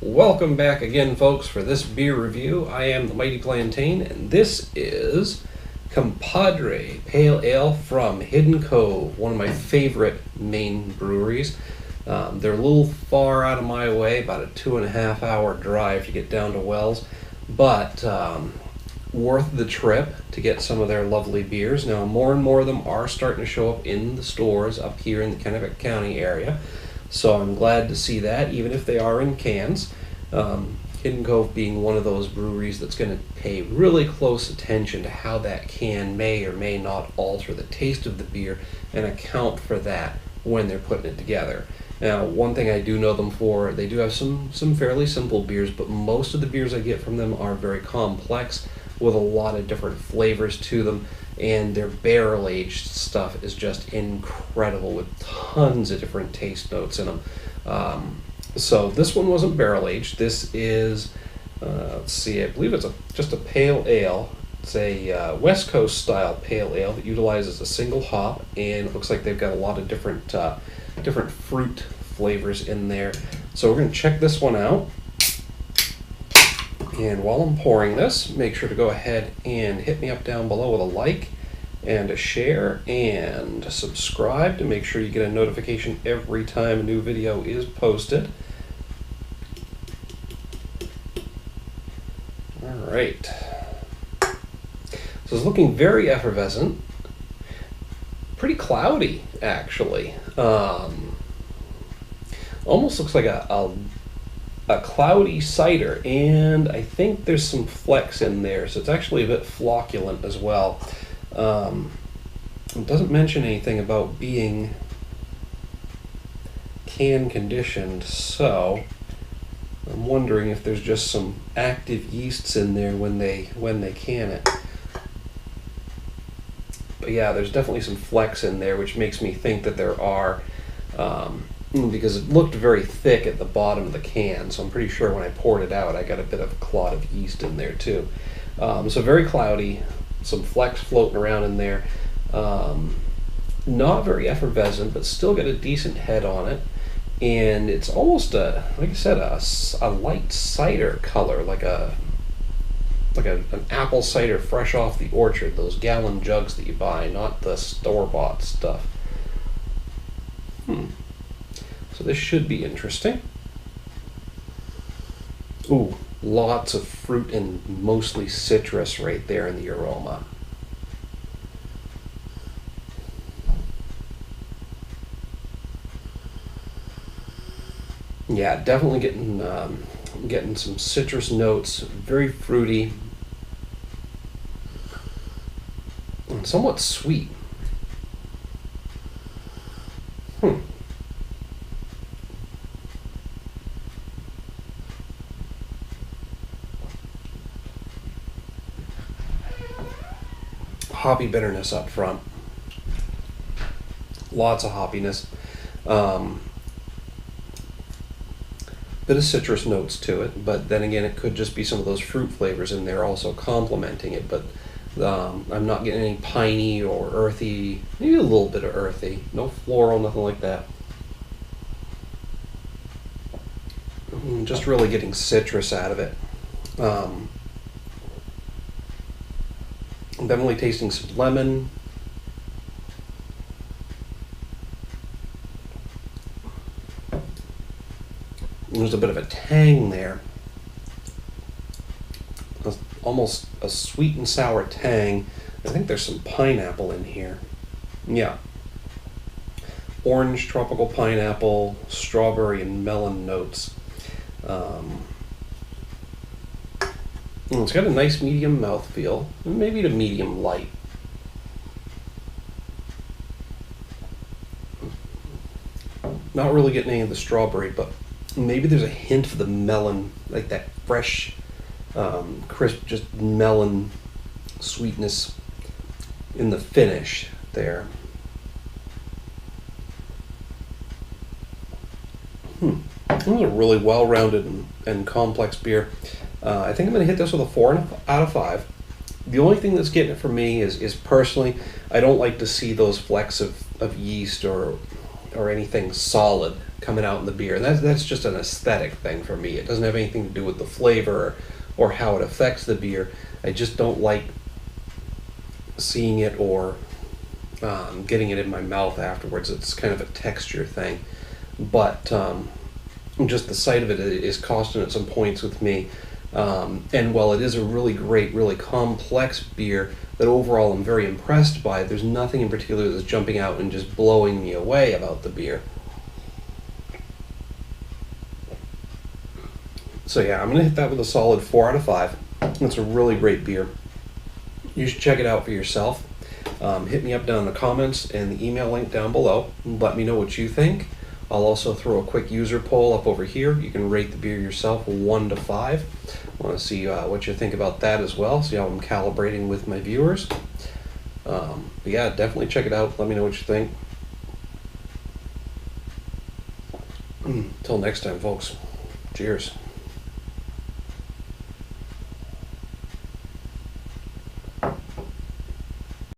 Welcome back again, folks, for this beer review. I am the Mighty Plantain, and this is Compadre Pale Ale from Hidden Cove, one of my favorite Maine breweries. They're a little far out of my way, about a 2.5 hour drive to get down to Wells, but worth the trip to get some of their lovely beers. Now, more and more of them are starting to show up in the stores up here in the Kennebec County area. So I'm glad to see that, even if they are in cans. Hidden Cove being one of those breweries that's going to pay really close attention to how that can may or may not alter the taste of the beer and account for that when they're putting it together. Now, one thing I do know them for, they do have some fairly simple beers, but most of the beers I get from them are very complex with a lot of different flavors to them, and their barrel-aged stuff is just incredible with tons of different taste notes in them. So this one wasn't barrel-aged. This is, let's see, I believe it's just a pale ale. It's a West Coast style pale ale that utilizes a single hop, and it looks like they've got a lot of different fruit flavors in there. So we're going to check this one out. And while I'm pouring this, make sure to go ahead and hit me up down below with a like and a share and a subscribe to make sure you get a notification every time a new video is posted. Alright. So it's looking very effervescent. Pretty cloudy, actually. Almost looks like a cloudy cider, and I think there's some flecks in there, so it's actually a bit flocculent as well. It doesn't mention anything about being can conditioned, so I'm wondering if there's just some active yeasts in there when they can it. But yeah, there's definitely some flecks in there, which makes me think that there are, because it looked very thick at the bottom of the can, so I'm pretty sure when I poured it out I got a bit of a clot of yeast in there too. So very cloudy, some flecks floating around in there. Not very effervescent, but still got a decent head on it. And it's almost like I said, a light cider color, like an apple cider fresh off the orchard, those gallon jugs that you buy, not the store-bought stuff. So this should be interesting. Ooh, lots of fruit and mostly citrus right there in the aroma. Yeah, definitely getting some citrus notes, very fruity, and somewhat sweet. Hoppy bitterness up front. Lots of hoppiness. Bit of citrus notes to it, but then again, it could just be some of those fruit flavors in there also complementing it. But I'm not getting any piney or earthy, maybe a little bit of earthy. No floral, nothing like that. Just really getting citrus out of it. I'm definitely tasting some lemon. There's a bit of a tang there. Almost a sweet and sour tang. I think there's some pineapple in here. Yeah. Orange, tropical pineapple, strawberry, and melon notes. It's got a nice medium mouthfeel, maybe to medium light. Not really getting any of the strawberry, but maybe there's a hint of the melon, like that fresh, crisp, just melon sweetness in the finish there. This is a really well-rounded and complex beer. I think I'm going to hit this with a 4 out of 5. The only thing that's getting it for me is personally, I don't like to see those flecks of yeast or anything solid coming out in the beer. And that's just an aesthetic thing for me. It doesn't have anything to do with the flavor or how it affects the beer. I just don't like seeing it or getting it in my mouth afterwards. It's kind of a texture thing. But just the sight of it is costing at some points with me. And while it is a really great, really complex beer that overall I'm very impressed by, there's nothing in particular that's jumping out and just blowing me away about the beer. So yeah, I'm going to hit that with a solid 4 out of 5. It's a really great beer. You should check it out for yourself. Hit me up down in the comments and the email link down below. Let me know what you think. I'll also throw a quick user poll up over here. You can rate the beer yourself 1 to 5. I want to see what you think about that as well. See how I'm calibrating with my viewers. But yeah, definitely check it out. Let me know what you think. Until next time, folks. Cheers.